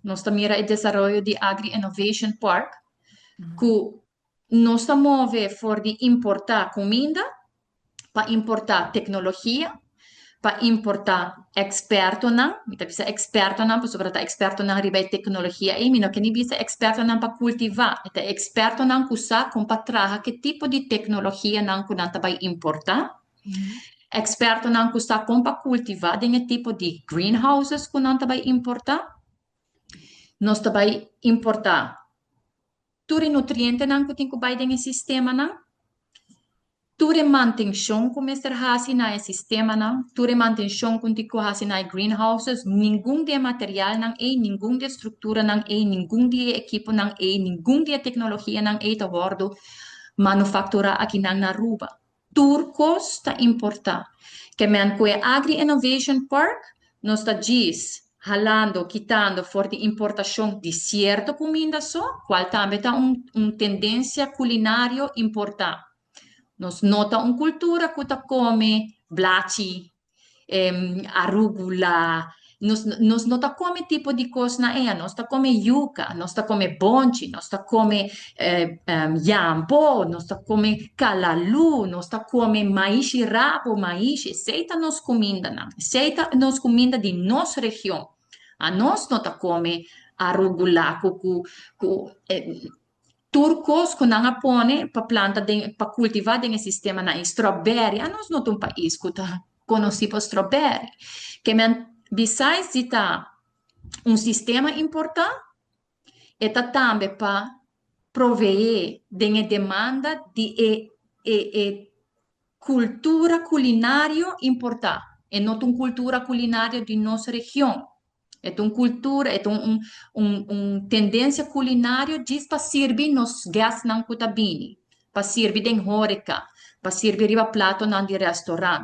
nós mira o desenvolvimento de Agri Innovation Park, Mhm. que nós move for de importar comida, para importar tecnologia, para importar experto não, mita bisa experto não, para sobre experto não riba tecnologia e mino que ni bisa experto não para cultivar, eta experto não kusa com para traha que tipo de tecnologia não que não vai importar, Mhm. experto não kusa com para cultivar, den tipo de greenhouses que não vai importar, nós vai importar tudo nutriente não que tem que vai den sistema não, tudo manutenção como Mr. Hasi na sistema não, tudo manutenção com tico hasi na greenhouses, nenhum de material não é, nenhum de estrutura não é, nenhum de equipo não é, nenhum de tecnologia não é, tá bordo manufactura aqui na Aruba. Turcos está importar. Que men com a Agri Innovation Park, nós está diz halando, quitando for de importação de certa comida só, qual também está tendência culinária importar. Nós nota uma cultura que come blachi, arugula, nós nota come tipo de coisa na ea, nós come yuca, nós come bonchi, nós come yambo, nós come calalu, nós come maíz e rabo, maíz, seita nos comida, não, seita nos comida de nossa região. A nós nota come arugula, turcos que não pone para planta para cultivar em sistema na strawberry. A nós não um país que tá conhecido strawberry. Que men besides de tá sistema importante, é também para proveer de demanda de cultura culinária importante. É não uma cultura culinária de nossa região. É uma cultura, é tendência culinária diz para servir nos guests não cutabini, para servir em horeca, para servir riba prato não de restaurante.